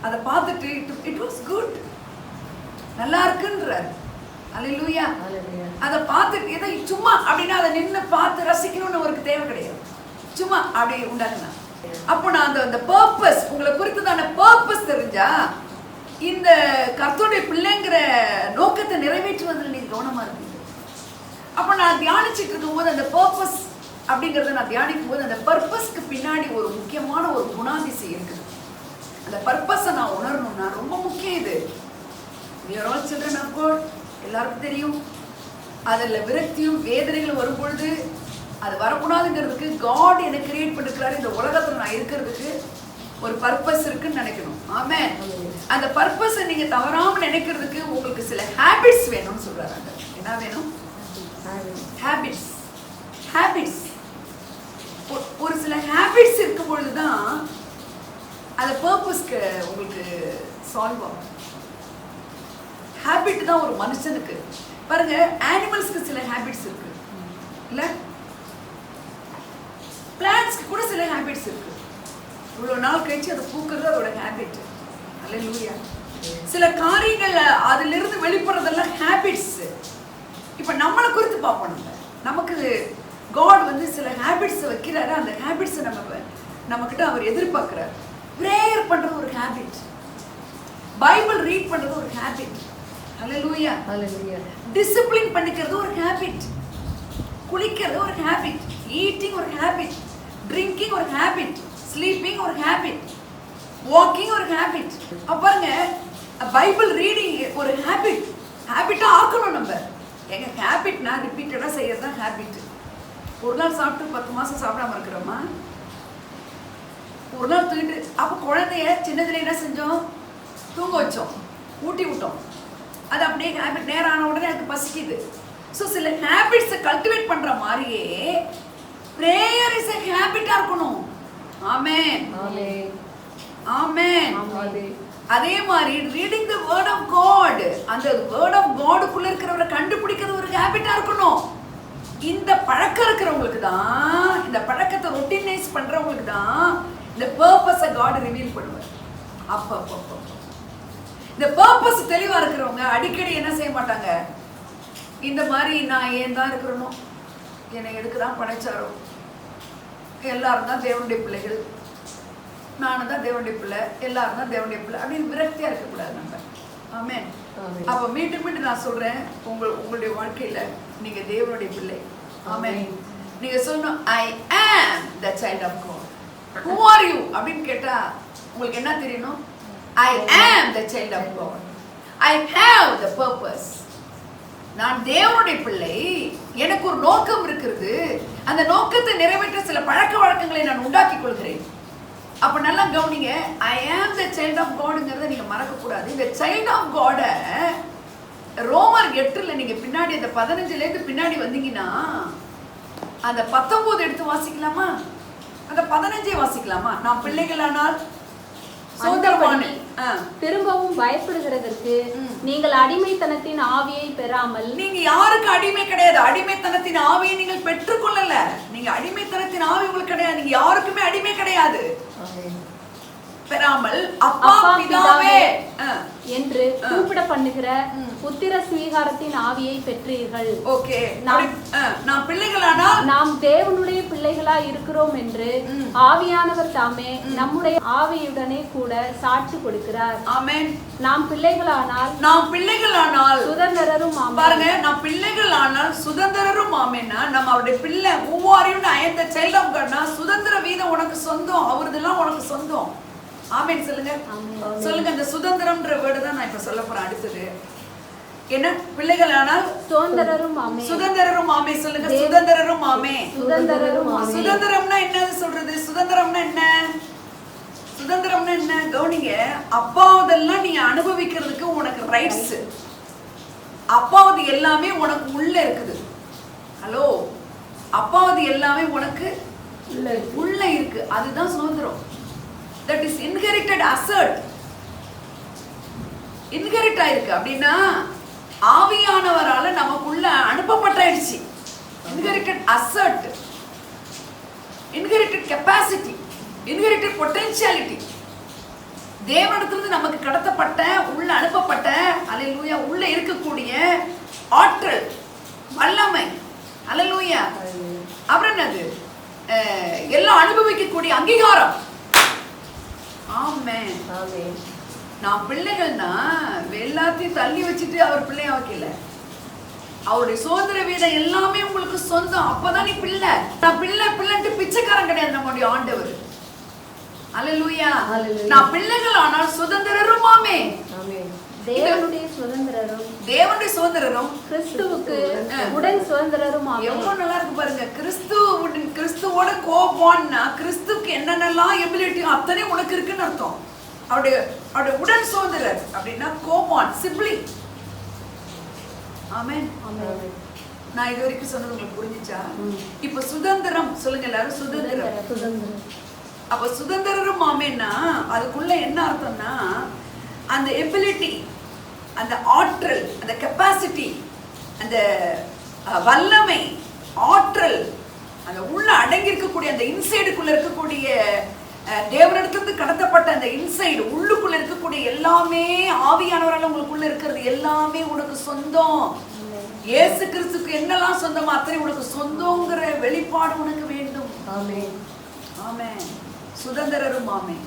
அதை பார்த்துட்டு இட் வாஸ் குட், நல்லா இருக்குன்றார். அல்லேலூயா. அதை பார்த்துட்டு எதை சும்மா அப்படின்னா அதை நின்று பார்த்து ரசிக்கணும்னு அவருக்கு தேவை கிடையாது. சும்மா அப்படி உண்டாக்குனா அப்போ நான் அந்த பர்பஸ், உங்களை குறித்ததான பர்பஸ் தெரிஞ்சா இந்த கர்த்தருடைய பிள்ளைங்கிற நோக்கத்தை நிறைவேற்றுவதில் நீங்க கவனமா இருப்பீங்க. அப்போ நான் தியானிச்சுட்டு இருக்கும்போது அந்த பர்பஸ் அப்படிங்கிறத நான் தியானிக்கும் போது அந்த பர்பஸ்க்கு பின்னாடி ஒரு முக்கியமான ஒரு குணாதிசயம் இருக்குது. அந்த பர்பஸை நான் உணரணும்னா ரொம்ப முக்கியம். இது we are all children of God, எல்லாருக்கும் தெரியும். அதில் விரக்தியும் வேதனைகளும் வரும்பொழுது அது வரக்கூடாதுங்கிறதுக்கு காட் என்னை கிரியேட் பண்ணிருக்கிறாரு. இந்த உலகத்தில் நான் இருக்கிறதுக்கு ஒரு பர்பஸ் இருக்குன்னு நினைக்கணும். ஆமென். அந்த பர்பஸை நீங்க தவறாம நினைக்கிறதுக்கு உங்களுக்கு சில ஹேபிட்ஸ் வேணும்னு சொல்றாங்க. என்ன வேணும்? ஹேபிட்ஸ். ஹேபிட்ஸ், ஒரு சில ஹேபிட்ஸ் இருக்கும் பொழுதுதான் அந்த பர்பஸ்க்கு உங்களுக்கு சால்வ் ஆகும். ஹேபிட் தான் ஒரு மனுஷனுக்கு. பாருங்க, அனிமல்ஸ்க்கு சில ஹேபிட்ஸ் இருக்கு இல்ல, பிளான்ட்ஸ்க்கு கூட சில ஹேபிட்ஸ் இருக்கு. இவ்வளவு நாள் கழிச்சு அது பூக்குறது அதோட ஹேபிட். அல்லேலூயா. சில காரியங்கள் அதிலிருந்து வெளிப்படுறதெல்லாம் ஹேபிட்ஸ். இப்ப நம்மளை குறித்து பார்ப்போம். நமக்கு காட் வந்து சில ஹேபிட்ஸ் வைக்கிறாரு. அந்த ஹேபிட்ஸ் நம்ம கிட்ட அவர் எதிர்பார்க்கிறார். பிரேயர் பண்றது ஒரு ஹேபிட், பைபிள் ரீட் பண்றது ஒரு ஹேபிட். அல்லேலூயா. அல்லேலூயா. டிசிப்ளின் பண்ணிக்கிறது ஒரு ஹேபிட், குளிக்கிறது ஒரு ஹேபிட், ஈட்டிங் ஒரு ஹேபிட், ட்ரிங்கிங் ஒரு ஹேபிட், ஸ்லீப்பிங் ஒரு ஹேபிட், வாக்கிங் ஒரு ஹேபிட். பாருங்க, பைபிள் ரீடிங் ஒரு ஹேபிட். ஹேபிட்டா ஆக்கணும் நம்ம. எங்க ஹேபிட்னா ரிப்பீட்டடா செய்யறது தான் ஹேபிட். ஒரு நாள் சாப்பிட்டு 10 மாசம் சாப்பிடாம இருக்கிறோமா? ஒரு நாள் தூங்கிட்டு அப்போ குழந்தைய சின்னதுல என்ன செஞ்சோம்? தூங்க வச்சோம், ஊட்டி விட்டோம். அது அப்படியே ஹேபிட். நேரம் ஆன உடனே அதுக்கு பசிக்குது. ஸோ சில ஹேபிட்ஸை கல்டிவேட் பண்ற மாதிரியே பிரேயர் இஸ் a ஹேபிட்டா இருக்கணும். ஆமென். ஆமென். ஆமென். அதே மாதிரி reading the word of God, அந்த வேர்ட் ஆஃப் காடுக்குள்ள இருக்கிறவரை கண்டுபிடிக்கிறது ஒரு ஹேபிட்டா இருக்கணும். இந்த பழக்கம் இருக்கிறவங்களுக்கு தான், இந்த பழக்கத்தை ரொட்டீனைஸ் பண்றவங்களுக்கு தான் இந்த பர்பஸை காட் ரிவீல் பண்ணுவார். அப்போ இந்த பர்பஸ் தெளிவா இருக்கிறவங்க அடிக்கடி என்ன செய்ய மாட்டாங்க? இந்த மாதிரி நான் ஏன் தான் இருக்கிறனோ, என்னை எதுக்கு தான் படைச்சாரோ, எல்லாரும் தான் தேவனுடைய பிள்ளைகள், நானும் தான் தேவனுடைய பிள்ளை, எல்லாரும் தான் தேவனுடைய பிள்ளை அப்படின்னு விரக்தியா இருக்கக்கூடாது நம்ம. ஆமென். அப்ப மீண்டும் மீண்டும் நான் சொல்றேன், உங்களுடைய வாழ்க்கையில நீங்க தேவனுடைய பிள்ளை. ஆமென். நீங்க சொல்லணும், I am the child of God. Who are you அப்படின்னு கேட்டா உங்களுக்கு என்ன தெரியணும்? I am the child of God. I have the purpose. நான் தேவனுடைய பிள்ளை, எனக்கு ஒரு நோக்கம் இருக்கிறது. அந்த நோக்கத்தை நிறைவேற்ற சில பழக்க வழக்கங்களை நான் உண்டாக்கி கொள்கிறேன். அப்ப நல்லா கவனிங்க, I am the child of Godங்கிறத நீங்க மறக்க கூடாது. இந்த child of God ரோமர் 8ல நீங்க பின்னாடி அந்த 15ல இருந்து பின்னாடி வந்தீங்கன்னா அந்த 19 எடுத்து வாசிக்கலாமா? அந்த 15 வாசிக்கலாமா? நாம் பிள்ளைகளானால் திரும்பவும் பயப்படுகிறதற்கு நீங்கள் அடிமைத்தனத்தின் ஆவியை பெறாமல். நீங்க யாருக்கு அடிமை கிடையாது. அடிமைத்தனத்தின் ஆவியை நீங்கள் பெற்றுக்கொள்ளல. நீங்க அடிமைத்தனத்தின் ஆவி உங்களுக்கு கிடையாது. நீங்க யாருக்குமே அடிமை கிடையாது. பெறாமல் அப்பா பிதாவே என்று கூப்பிட பண்ணுகிற புத்திர ஸ்வீகாரத்தின் ஆவியை பெற்றீர்கள். ஓகே, நாம் பிள்ளைகளானால் நாம் தேவனுடைய பிள்ளைகளா இருக்கிறோம் என்று ஆவியானவர் தாமே நம்முடைய ஆவியுடனே கூட சாட்சி கொடுக்கிறார். ஆமென். நாம் பிள்ளைகளானால் சுதந்திரரும். பாருங்க, நாம் பிள்ளைகளானால் சுதந்திரரும். ஆமென்னா நம்ம அவருடைய பிள்ளை. ஒவ்வொருவரும் I am the child of God. சுதந்திர வீதம் உனக்கு சொந்தம், அவருதெல்லாம் உனக்கு சொந்தம். ஆமென் சொல்லுங்க. சொல்லுங்க. அந்த சுதந்திரம்ன்ற வேர்டு தான் நான் இப்ப சொல்ல போறேன். அடுத்தது என்ன? பிள்ளைகளானால் சுதந்திரரும் ஆமே. சுதந்திரரும் ஆமே சொல்லுங்க. சுதந்திரரும் ஆமே. சுதந்திரரும் ஆமே. சுதந்திரம்னா என்ன சொல்றது? சுதந்திரம்னா என்ன? சுதந்திரம்னா என்ன? கவனிங்க, அப்பாவதெல்லாம் நீ அனுபவிக்கிறதுக்கு உனக்கு ரைட்ஸ். அப்பாவது எல்லாமே உனக்கு உள்ள இருக்குது. ஹலோ, அப்பாவது எல்லாமே உனக்கு உள்ள இருக்கு. அதுதான் சுதந்திரம். That is inherent inherited asset, inherit ஆயிருக்கு. அப்படின்னா ஆவியானவரால நமக்குள்ள அனுப்பப்பட்டாயிடுச்சு. Inherited asset, inherited capacity, inherited potentiality, தேவனிடத்திலிருந்து நமக்கு கடத்தப்பட்ட, உள்ள அனுப்பப்பட்ட, அல்லேலூயா, உள்ள இருக்கக்கூடிய ஆற்றல், வல்லமை, அல்லேலூயா. அப்புறம் என்னது, எல்லாம் அனுபவிக்கக்கூடிய அங்கீகாரம். ஆமென். நான் பிள்ளைகள்னா எல்லாத்தையும் தள்ளி வச்சுட்டு அவர் பிள்ளையா வைக்கல. அவருடைய சுதந்திர வீதம் எல்லாமே உங்களுக்கு சொந்தம். அப்பதான் நீ பிள்ளை. நான் பிள்ளை பிள்ளைன்ட்டு பிச்சைக்காரன் கிடையாது நம்முடைய ஆண்டவர். அல்லேலூயா. நான் பிள்ளைகள் ஆனால் சுதந்திரருமாமே. தேவனுடைய சுதந்திரரும், தேவனுடைய சுதந்திரரும், கிறிஸ்துவுக்கு உடன் சுதந்திரரும். எவ்வளவு நல்லா இருக்கு பாருங்க. கிறிஸ்துவோட கோபான்னா கிறிஸ்துவுக்கு என்னென்னலாம் எபிலிட்டியோ அத்தனை உனக்கு இருக்குன்னு அர்த்தம். அவருடைய உடன் சுதந்திரர் அப்படின்னா கோபான், சிப்ளிங். ஆமென். நான் இது வரைக்கும் சொன்னது உங்களுக்கு புரிஞ்சுச்சா? இப்ப சுதந்திரம் சொல்லுங்க எல்லாரும். சுதந்திரம். அப்ப சுதந்திரரும் ஆமேன்னா அதுக்குள்ள என்ன அர்த்தம்னா அந்த எபிலிட்டி, அந்த ஆற்றல், அந்த கெப்பாசிட்டி, அந்த வல்லமை, ஆற்றல், அந்த உள்ள அடங்கி இருக்கக்கூடிய அந்த இன்சைடுக்குள்ள இருக்கக்கூடிய தேவனிடத்திலிருந்து கடத்தப்பட்ட அந்த இன்சைடு உள்ளுக்குள்ள இருக்கக்கூடிய எல்லாமே ஆவியானவரால் உங்களுக்குள்ள இருக்கிறது எல்லாமே உனக்கு சொந்தம். இயேசு கிறிஸ்துக்கு என்னெல்லாம் சொந்தமோ அத்தனை உனக்கு சொந்தங்கிற வெளிப்பாடு உனக்கு வேண்டும். ஆமென். ஆமென். சுதந்திரரும் ஆமென்.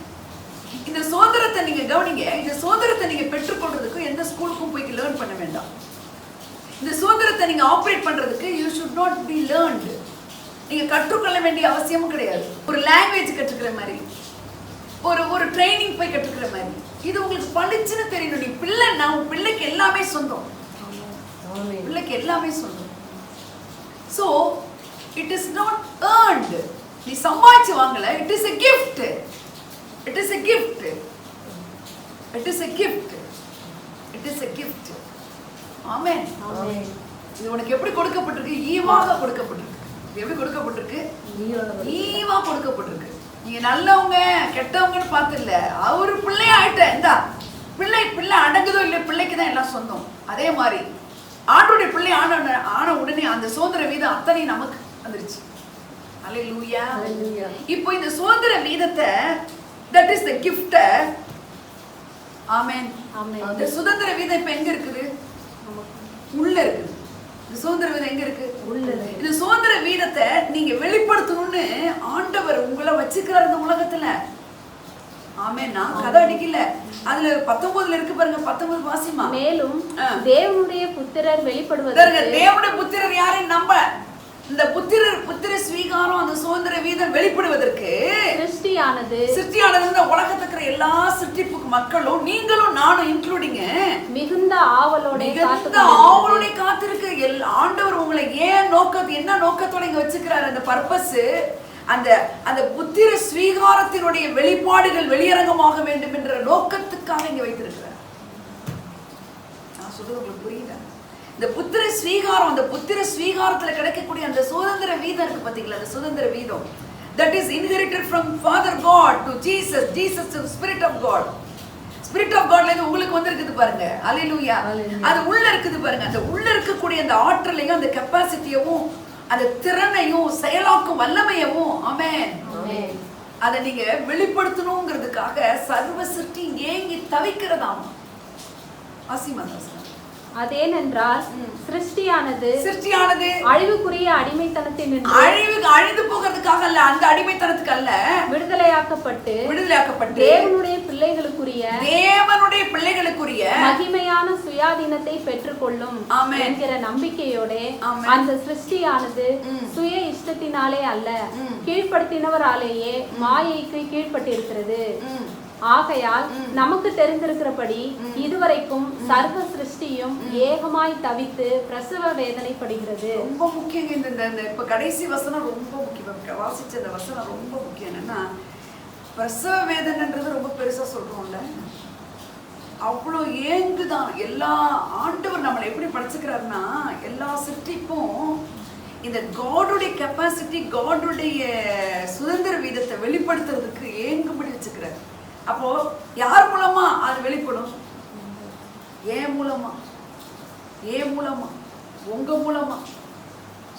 இந்த சுதந்திரத்தை நீங்க கவனிங்க. இந்த சுதந்திரத்தை நீங்க பெற்றுக்கொள்றதுக்கு எந்த ஸ்கூலுக்கும் போய் லேர்ன் பண்ண வேண்டாம். இந்த சுதந்திரத்தை நீங்க ஆப்ரேட் பண்றதுக்கு you should not be learned. நீங்க கற்றுக்கொள்ள வேண்டிய அவசியமும் கிடையாது. ஒரு லாங்குவேஜ் கற்றுக்கிற மாதிரி, ஒரு ட்ரைனிங் போய் கற்றுக்கிற மாதிரி, இது உங்களுக்கு பளிச்சுன்னு தெரியணும். நீ பிள்ளைன்னா உன் பிள்ளைக்கு எல்லாமே சொந்தம். பிள்ளைக்கு எல்லாமே சொந்தம். So it is not earned. நீ சம்பாதிச்சு வாங்கல. It is a gift. It is a gift. It is a gift. It is a gift. ஆமென். ஆமென். இது உனக்கு எப்படி கொடுக்கப்பட்டிருக்கு? ஈவாக கொடுக்கப்பட்டிருக்கு. இது எப்படி கொடுக்கப்பட்டிருக்கு? ஈவா கொடுக்கப்பட்டிருக்கு. நீங்க நல்லவங்க கெட்டவங்கன்னு பார்த்து இல்ல, அவரு பிள்ளை ஆயிட்ட. இந்த பிள்ளை அடங்குதோ இல்லை, பிள்ளைக்கு தான் எல்லாம் சொந்தம். அதே மாதிரி ஆண்டோடைய பிள்ளை ஆன உடனே அந்த சுதந்திர வீதம் அத்தனை நமக்கு வந்துருச்சு. அல்லேலூயா. இப்போ இந்த சுதந்திர வீதத்தை, that is the gift. ஆமென். இந்த சுதந்திர வீதம் இப்ப எங்க இருக்குது? உள்ள இருக்குது. இந்த சுதந்திர வீதம் எங்க இருக்கு? உள்ள. இந்த சுதந்திர வீதத்தை நீங்க வெளிப்படுத்தணும்னு ஆண்டவர் உங்களை வச்சுக்கிறார் இந்த உலகத்துல. ஆமென். நான் கதை அடிக்கல. அதுல 19 இருக்கு பாருங்க. 19 வாசிமா. மேலும் தேவனுடைய புத்திரர் வெளிப்படுவதற்கு, தேவனுடைய புத்திரர் யாரை? நம்ப இந்த புத்திர ஸ்வீகாரம், அந்த சுதந்திர வீதம் வெளிப்படுவதற்கு சிருஷ்டியானது இந்த உலகத்துல இருக்கிற எல்லா சிருஷ்டிப்பு மக்களும், நீங்களும் நானும் இன்க்ளூடிங், மிகுந்த ஆவலோட காத்திருக்கு. ஆண்டவர் உங்களை என்ன நோக்கத்தோட இங்க வச்சுக்கிறாரு? அந்த பர்பஸ், அந்த புத்திர ஸ்வீகாரத்தினுடைய வெளிப்பாடுகள் வெளியரங்கமாக வேண்டும் என்ற நோக்கத்துக்காக இங்க வைத்திருக்கிறார். நான் சொல்றது உங்களுக்கு புரியுதா? இந்த புத்திர ஸ்வீகாரம், அந்த புத்திர ஸ்வீகாரத்துல கிடைக்கக்கூடிய அந்த சுதந்திர வீதம் இருக்கு பாத்தீங்களா? அந்த சுதந்திர வீதம், that is inherited from Father God to Jesus to Spirit of God. Spirit of Godல இருந்து உங்களுக்கு வந்திருக்குது பாருங்க. அல்லேலூயா. அது உள்ள இருக்குது பாருங்க. அந்த உள்ள இருக்கக்கூடிய அந்த ஆற்றலையும் அந்த கெப்பாசிட்டியவும் அந்த திறனையும் செயலாக்கும் வல்லமையவும், ஆமென், அதை நீங்க வெளிப்படுத்தணுங்கிறதுக்காக சர்வ சிருஷ்டி ஏங்கி தவிக்கிறதாம். ஆசீர்வாதம். அதேனென்றால் சிருஷ்டியானது அழிவுக்குரிய அடிமைத்தனத்தின் அழிந்து போகிறதுக்காக அல்ல, அந்த அடிமைத்தனத்துக்கு அல்ல, விடுதலையாக்கப்பட்டு தேவனுடைய பிள்ளைகளுக்குரிய மகிமையான சுயாதீனத்தை பெற்றுக்கொள்ளும் என்கிற நம்பிக்கையோட அந்த சிருஷ்டியானது சுய இஷ்டத்தினாலே அல்ல, கீழ்ப்படுத்தினவராலேயே மாயைக்கு கீழ்ப்பட்டிருக்கிறது. ஆகையால் நமக்கு தெரிந்திருக்கிறபடி இதுவரைக்கும் சர்வ சிருஷ்டியும் ஏகமாய் தவித்து பிரசவ வேதனைப்படுகிறது. ரொம்ப முக்கியம். இந்த இப்ப கடைசி வசனம் ரொம்ப முக்கியம். வாசிச்ச இந்த வசனம் ரொம்ப முக்கியம். என்னன்னா, பிரசவ வேதனைன்றது ரொம்ப பெருசா சொல்றோம்ல, அவ்வளோ ஏங்குதான். எல்லா ஆண்டவர் நம்மளை எப்படி படைச்சுக்கிறாருன்னா, எல்லா சிருஷ்டிப்பும் இந்த காடுடைய கெப்பாசிட்டி, காடுடைய சுதந்திர வீதத்தை வெளிப்படுத்துறதுக்கு ஏங்கும்படி வச்சுக்கிறார். அப்போ யார் மூலமா அது வெளிப்படும்? ஏன் மூலமா, ஏன் மூலமா, உங்க மூலமா.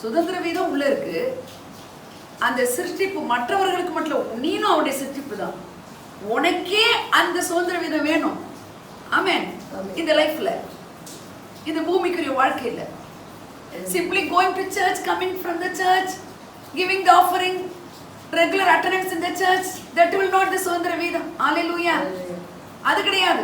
சுதந்திர வீதம் உள்ள இருக்கு. அந்த சிருஷ்டிப்பு மற்றவர்களுக்கு மட்டும், நீனும் அவருடைய சிருஷ்டிப்பு தான். உனக்கே அந்த சுதந்திர வீதம் வேணும். ஆமென். இந்த லைஃப்ல, இந்த பூமிக்குரிய வாழ்க்கையில simply going to church, coming from the church, giving the offering, regular attendance in the church, that will not the சுதந்திர வீதம். ஹalleluya. அது கிடையாது.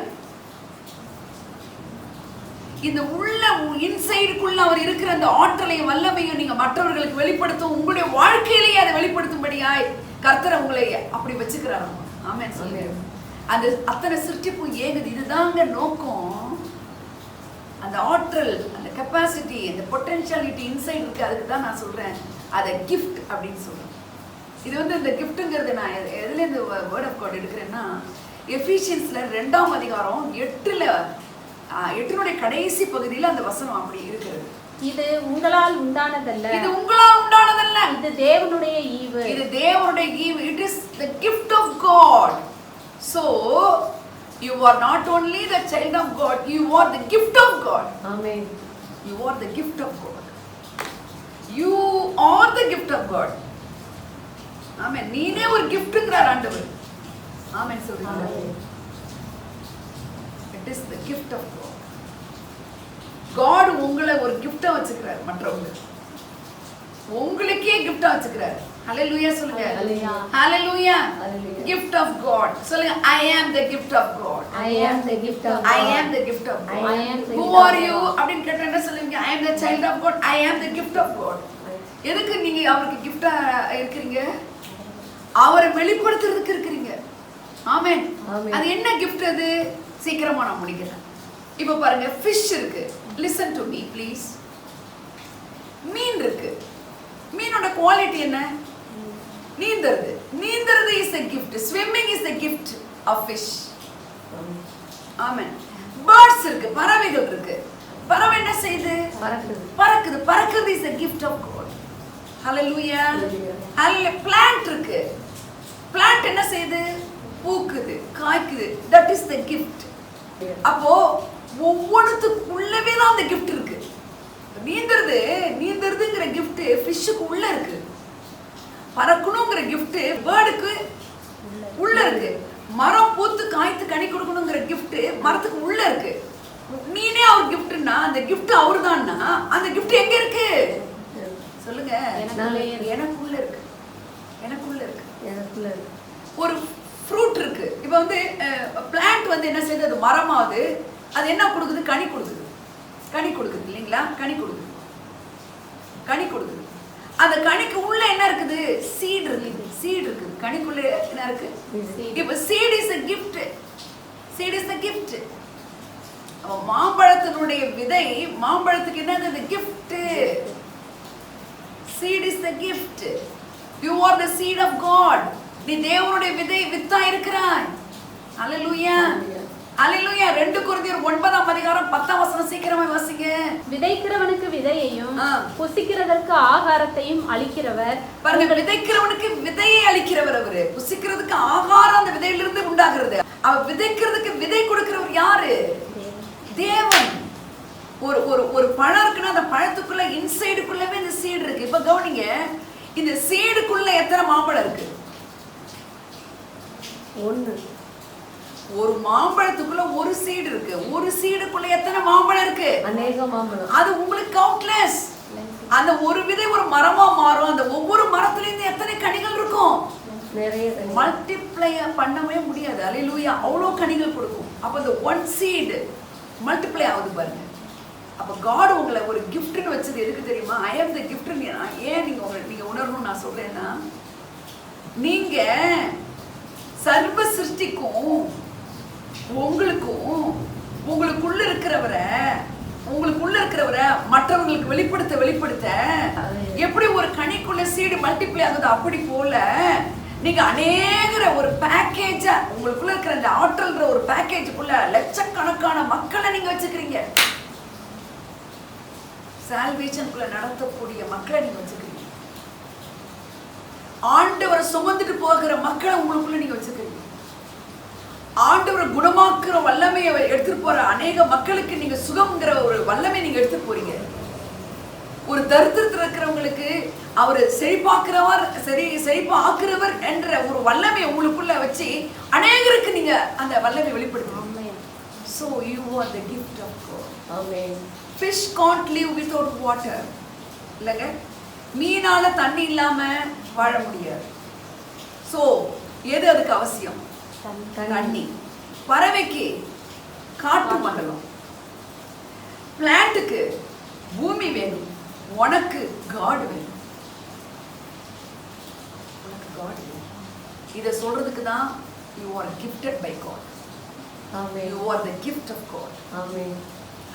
இந்த உள்ள இன்சைடுக்குள்ள அவர் இருக்கிற அந்த ஆற்றலையும் வல்லமையும் நீங்க மற்றவர்களுக்கு வெளிப்படுத்தும், உங்களுடைய வாழ்க்கையிலேயே அதை வெளிப்படுத்தும்படியாய் கர்த்தர் உங்களை அப்படி வச்சுக்கிறார். ஆமென். சொல்லுங்க. அந்த அத்தனை சிருஷ்டிப்பும் ஏங்குது. இதுதாங்க நோக்கம். அந்த ஆற்றல், அந்த கெப்பாசிட்டி, அந்த பொட்டென்ஷியாலிட்டி இன்சைட் இருக்கு. அதுக்கு தான் நான் சொல்றேன் அதை கிஃப்ட் அப்படின்னு சொல்றேன். இது இந்த கிஃப்ட்டுங்கிறது நான் எதுல இந்த வேர்ட் ஆஃப் காட் எடுக்கிறேன்னா, எஃபிஷியன்ஸ்ல 2ஆம் அதிகாரம் 8னுடைய கடைசி பகுதியில் அந்த வசனம் அப்படி இருக்கிறது. இது உங்களால் உண்டானதல்ல, இது உங்களால் உண்டானதல்ல, இது தேவனுடைய ஈவு, இது தேவனுடைய ஈவு. It is the gift of God. So you are not only the child of God, you are the gift of God. Amen. You are the gift of God. You are the gift of God. Amen. நீனே ஒரு கிஃப்ட்ங்கறார் ஆண்டவர். ஆமென் சொல்லுங்க. It is the gift of God. God உங்களை ஒரு கிஃப்ட்டா வச்சுக்கிறார். மற்றவங்க உங்களுக்கே கிஃப்ட்டா வச்சுக்கிறார். ஹalleluya சொல்லுங்க. ஹalleluya. Gift of God. சொல்லுங்க, I am the gift of God. I am the gift of God. I am the gift of God. I am the Who are you அப்படினு கேட்டா என்ன சொல்லுவீங்க? I am the child of God. I am the gift of God. எதுக்கு நீங்க அவருக்கு கிஃப்ட்டா இருக்கீங்க? அவரை வெளிப்படுத்துறதுக்கு இருக்கீங்க. ஆமென். அது என்ன gift அது? சீக்கிரமா நான் முடிக்கிறேன். இப்போ பாருங்க, fish இருக்கு. Listen to me please. மீன் இருக்கு. மீனோட குவாலிட்டி என்ன? நீந்தறது. நீந்தறது is a gift. Swimming is the gift of fish. Amen. Birds இருக்கு, பறவைகள் இருக்கு. பறவை என்ன செய்யுது? பறக்குது. பறக்குது. பறக்குது is a gift of God. Hallelujah. Hallelujah. Plant இருக்கு. Plant என்ன செய்யுது? பூக்குது, காய்க்குது. That is the gift. அப்போ ஒவ்வொருத்துக்குள்ளவே தான் அந்த gift இருக்கு. நீந்தறதுங்கிற gift ஃபிஷ்க்கு உள்ள இருக்கு. பறக்கணும்ங்கற gift பேர்டுக்கு உள்ள இருக்கு. மரம் பூத்து காய்த்து கனி கொடுக்கணும்ங்கற gift மரத்துக்கு உள்ள இருக்கு. நீனே அவர் giftனா அந்த gift அவர்தான்னா அந்த gift எங்க இருக்கு? சொல்லுங்க. எனக்குள்ள இருக்கு. எனக்குள்ள இருக்கு. எனக்குள்ள இருக்கு. ஒரு ஃப்ரூட் இருக்கு. இப்போ பிளான்ட் என்ன செய்யுது? அது மரமாவது அது என்ன கொடுக்குது? கனி கொடுக்குது. கனி கொடுக்குது இல்லைங்களா? கனி கொடுக்குது. கனி கொடுக்குது. அந்த கனிக்கு உள்ள என்ன இருக்குது? சீட் இருக்குது. சீட் இருக்குது. கனிக்குள்ள என்ன இருக்கு? இப்போ seed is a gift. Seed is a gift. மாம்பழத்தினுடைய விதை, மாம்பழத்துக்கு என்னது? the gift. seed is the gift. You are the seed of God. நீ தேவனுடைய விதை, வித்தா இருக்கிறாய். ஹalleluya. ஹalleluya. 2 கொரிந்தியர் 9ஆம் அதிகாரம் 10ஆம் வசனம் சீக்கிரமா வாசிங்க. விதைக்கிறவனுக்கு விதையையும் புசிக்கிறதற்கு ஆகாரத்தையும் அளிக்கிறவர். பாருங்க, விதைக்கிறவனுக்கு விதையை அளிக்கிறவர் அவரு. புசிக்கிறதுக்கு ஆகாரம் அந்த விதையிலிருந்து உண்டாகிறது. அவ விதைக்கிறதுக்கு விதை கொடுக்கிறவர் யாரு? தேவன். ஒரு பழம் இருக்குன்னா அந்த பழத்துக்குள்ள இன்சைடுக்குள்ளவே இந்த சீடு இருக்கு. இப்ப கவனிங்க, இந்த சீடுக்குள்ள எத்தனை மாம்பழம் இருக்கு? ஒன்னு. ஒரு மாம்பழத்துக்குள்ள ஒரு சீடு இருக்கு. ஒரு சீடுக்குள்ள எத்தனை மாம்பழம் இருக்கு? அநேக மாம்பழம். அது உங்களுக்கு கவுண்ட்லெஸ். அந்த ஒரு விதை ஒரு மரமா மாறும். அந்த ஒவ்வொரு மரத்துல இருந்து எத்தனை கனிகள் இருக்கும்? நிறைய. மல்டிப்ளை பண்ணவே முடியாது. ஹalleluya. அவ்வளோ கனிகள் கொடுக்கும். அப்ப அந்த ஒன் சீடு மல்டிப்ளை ஆகுது பாருங்க. அப்ப God உங்களை ஒரு கிஃப்ட்னு வச்சது எதுக்கு தெரியுமா? I am the gift. ஏன் நீங்க உணரணும் நான் சொல்றேன்னா, நீங்க சர்வ சிருஷ்டிக்கும் உங்களுக்குள்ள இருக்கிறவரை மற்றவங்களுக்கு வெளிப்படுத்த எப்படி ஒரு கனிக்குள்ள சீடு மல்டிப்ளை ஆகுது, அப்படி போல நீங்க அநேகர ஒரு பேக்கேஜா உங்களுக்குள்ள இருக்கிற அந்த ஆற்றல்ன்ற ஒரு பேக்கேஜுக்குள்ள லட்சக்கணக்கான மக்களை நீங்க வச்சுக்கிறீங்க. சால்வேஷனுக்குள்ள நடத்தக்கூடிய மக்களை நீங்க வச்சுக்கிறீங்க. ஆண்டவரை சுமந்துட்டு போகிற மக்களை உங்களுக்குள்ள நீங்க வச்சுக்கிறீங்க. குணமாக்குற வல்லமையை எடுத்துட்டு போற அநேக மக்களுக்கு நீங்க சுகம்ங்கிற ஒரு வல்லமை நீங்க எடுத்துட்டு போறீங்க. ஒரு தரித்திரத்தில் இருக்கிறவங்களுக்கு அவர் செழிப்பாக்குறவர், செழிப்பாக்குறவர் என்ற ஒரு வல்லமை உங்களுக்குள்ள வச்சு அநேகருக்கு நீங்க அந்த வல்லமை வெளிப்படுத்தணும். So you are the gift of God. Amen. Fish can't live without water. இல்லங்க, மீனால தண்ணி இல்லாம வாழ முடியாது. So எது அதுக்கு அவசியம்? தண்ணி. பறவைக்கு காற்று மண்டலம், பிளான்ட்டுக்கு பூமி வேணும், உனக்கு காட் வேணும். உனக்கு காட் வேணும். இதை சொல்றதுக்கு தான் you are gifted by God. Amen. You are the gift of God. Amen.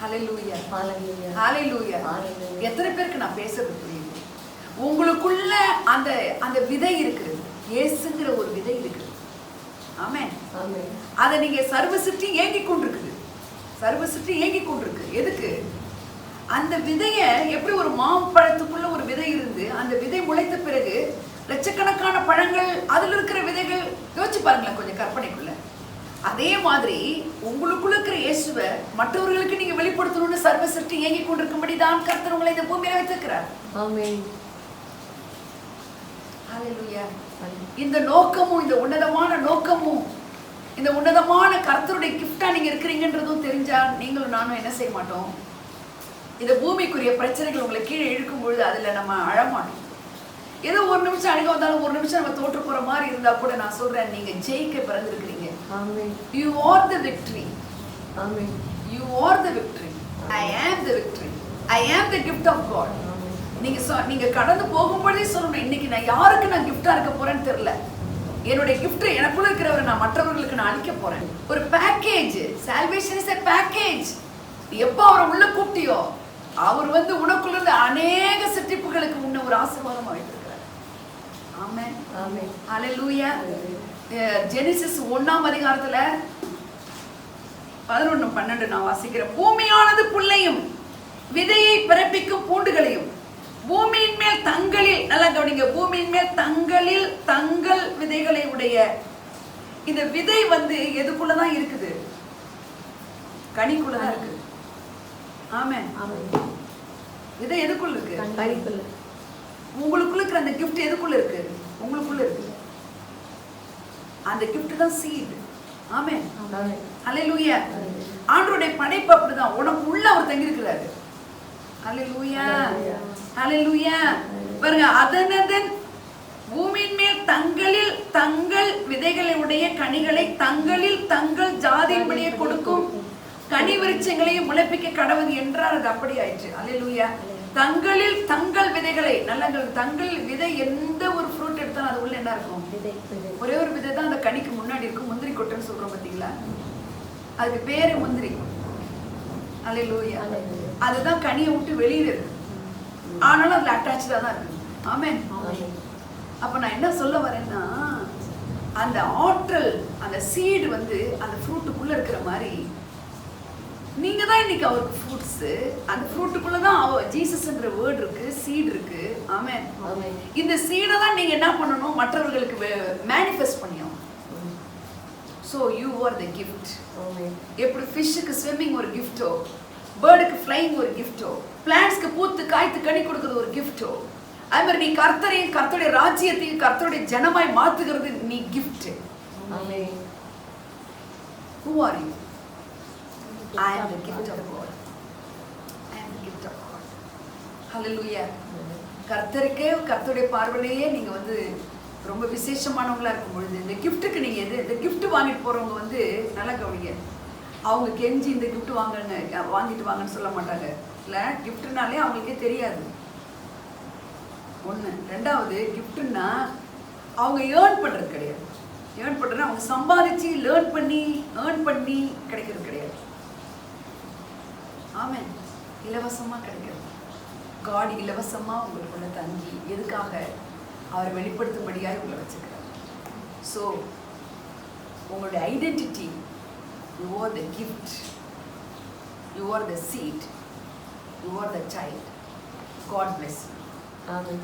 Hallelujah. Hallelujah. Hallelujah. Hallelujah. எத்தனை பேருக்கு நான் பேசுறது புரியுது? உங்களுக்குள்ள அந்த அந்த விதை இருக்குது, இயேசுங்கிற ஒரு விதை இருக்குது. ஆமென். Amen. அதை நீங்க சர்வசிட்டி ஏங்கிக் கொண்டிருக்குது, சர்வசிட்டி ஏங்கிக் கொண்டிருக்கு. எதுக்கு? அந்த விதைய எப்படி ஒரு மாம்பழத்துக்குள்ள ஒரு விதை இருந்து அந்த விதை முளைத்த பிறகு லட்சக்கணக்கான பழங்கள், அதுல இருக்கிற விதைகள், யோசிச்சு பாருங்களேன் கொஞ்சம் கற்பனைக்குள்ள. அதே மாதிரி உங்களுக்குள்ள இருக்கிற இயேசுவை மற்றவர்களுக்கு நீங்க வெளிப்படுத்தணும்னு சர்வசிட்டி ஏங்கிக் கொண்டிருக்கும்படி தான் கர்த்தர் உங்களை இந்த பூமியில வைத்திருக்கிறார். Amen. ஹல்லேலூயா. இந்த நோக்கமும், இந்த உன்னதமான நோக்கமும், இந்த உன்னதமான கர்த்தருடைய கிஃப்டா நீங்க இருக்கிறீங்கன்றதும் தெரிஞ்சா நீங்களும் நானும் என்ன செய்ய மாட்டோம்? இந்த பூமிக்குரிய பிரச்சனைகள் உங்களை கீழே இழுக்கும் பொழுது அதுல நம்ம அழமாட்டோம். ஏதோ ஒரு நிமிஷம் அழுக வந்தாலும் ஒரு நிமிஷம் நம்ம தோற்று போற மாதிரி இருந்தா கூட நான் சொல்றேன், நீங்க ஜெயிக்க பிறந்திருக்கிறீங்க. Amen. You are the victory. Amen. You are the victory. I am the victory. I am the gift of God. நீங்க கடந்து போகும்போதே சொல்லணும், இன்னைக்கு நான் யாருக்கு நான் கிஃப்டா இருக்க போறேன்னு தெரியல. என்னுடைய கிஃப்ட் எனக்குள்ள இருக்கிறவரை நான் மற்றவர்களுக்கு நான் அளிக்க போறேன். ஒரு package. Salvation is a package. எப்போ அவரை உள்ள கூப்பிட்டியோ அவர் வந்து உனக்குள்ள இருந்து அநேக சிற்றிப்புகளுக்கு முன்ன ஒரு ஆசீர்வாதமா வைத்திருக்கிறார். ஆமென். Amen. ஹல்லேலூயா. ஜெனிசிஸ் 1ஆம் அதிகாரத்துல 11-12 நான் வாசிக்கிறேன். பூமியானது புல்லையும் விதையை பிறப்பிக்கும் பூண்டுகளையும் பூமியின் மேல் தங்களில், நல்லா கவனிங்க, பூமியின் மேல் தங்களில் தங்கள் விதைகளை உடைய. இந்த விதை வந்து எதுக்குள்ளதான் இருக்குது? கனிக்குள்ளதான் இருக்கு. ஆமென். விதை எதுக்குள்ள இருக்கு? கனிக்குள்ள. உங்களுக்குள்ள இருக்கிற அந்த கிஃப்ட் எதுக்குள்ள இருக்கு? உங்களுக்குள்ள இருக்கு. அந்த கிஃப்ட் தான் சீட். ஆமென். ஹல்லேலூயா. ஆண்டவருடைய படைப்பு அப்படிதான், உனக்கு உள்ள அவர் தங்கி இருக்கிறாரு. ஹல்லேலூயா. ஹல்லேலூயா. பாருங்க, அதனதன் பூமியின் மேல் தங்களில் தங்கள் விதைகளை உடைய கனிகளை தங்களில் தங்கள் ஜாதியின்படியே கொடுக்கும் கனி விருட்சங்களையும் முளைப்பிக்க கடவுது என்றார். அது அப்படி ஆயிற்று. அல்லேலூயா. தங்களில் தங்கள் விதைகளை, நல்ல தங்கள் விதை, எந்த ஒரு ஃப்ரூட் எடுத்தாலும் அது உள்ள என்ன இருக்கும்? ஒரே ஒரு விதை தான் அந்த கனிக்கு முன்னாடி இருக்கும். முந்திரி கொட்டைன்னு சொல்றோம் பாத்தீங்களா? அதுக்கு பேரு முந்திரி. அல்லேலூயா. அதுதான் கனியை விட்டு வெளியில இருக்கு, ஆனாலும் அதுல அட்டாச்சா தான் இருக்கு. ஆமென். அப்ப நான் என்ன சொல்ல வரேன்னா, அந்த ஆற்றல், அந்த சீடு வந்து அந்த ஃப்ரூட்டுக்குள்ள இருக்கிற மாதிரி நீங்க தான் இன்னைக்கு அவருக்கு ஃப்ரூட்ஸ். அந்த ஃப்ரூட்டுக்குள்ள தான் ஜீசஸ்ன்ற வேர்ட் இருக்கு, சீட் இருக்கு. ஆமென். இந்த சீடை தான் நீங்க என்ன பண்ணணும்? மற்றவர்களுக்கு மேனிஃபெஸ்ட் பண்ணியும். So you are the gift. எப்படி ஃபிஷ்ஷுக்கு ஸ்விம்மிங் ஒரு கிஃப்டோ, பேர்டுக்கு ஃப்ளைங் ஒரு கிஃப்டோ, பிளான்ட்ஸ்க்கு பூத்து காய்த்து கனி கொடுக்குறது ஒரு கிஃப்டோ, அது மாதிரி நீ கர்த்தரையும் கர்த்தருடைய ராஜ்யத்தையும் கர்த்தருடைய ஜனமாய் மாத்துகிறது நீ gift. Who are you? I am the gift of God. I am the gift of God. Hallelujah. கர்த்தருக்கே, கர்த்தருடைய பார்வையிலேயே நீங்க வந்து ரொம்ப விசேஷமானவங்களா இருக்கும் பொழுது இந்த கிஃப்ட்டுக்கு நீங்க இந்த கிஃப்ட் வாங்கிட்டு போறவங்க வந்து நல்லா கவனிங்க. அவங்க கெஞ்சி இந்த கிஃப்ட் வாங்குங்க, வாங்கிட்டு வாங்கன்னு சொல்ல மாட்டாங்க. இல்ல, கிஃப்ட்னாலே அவங்களுக்கே தெரியாது. ஒன்று. ரெண்டாவது, கிஃப்ட்னா அவங்க ஏர்ன் பண்ணுறது கிடையாது. ஏர்ன் பண்ணுறது அவங்க சம்பாதிச்சு ஏர்ன் பண்ணி கிடைக்கிறது கிடையாது. ஆமென். இலவசமாக கிடைக்கிறது. காட் இலவசமாக உங்களுக்குள்ள தங்கி எதுக்காக? அவரை வெளிப்படுத்தும்படியாக உங்களை வச்சுக்கிறார். ஸோ உங்களுடைய identity, you are the gift, you are the seed, you are the child. God bless you.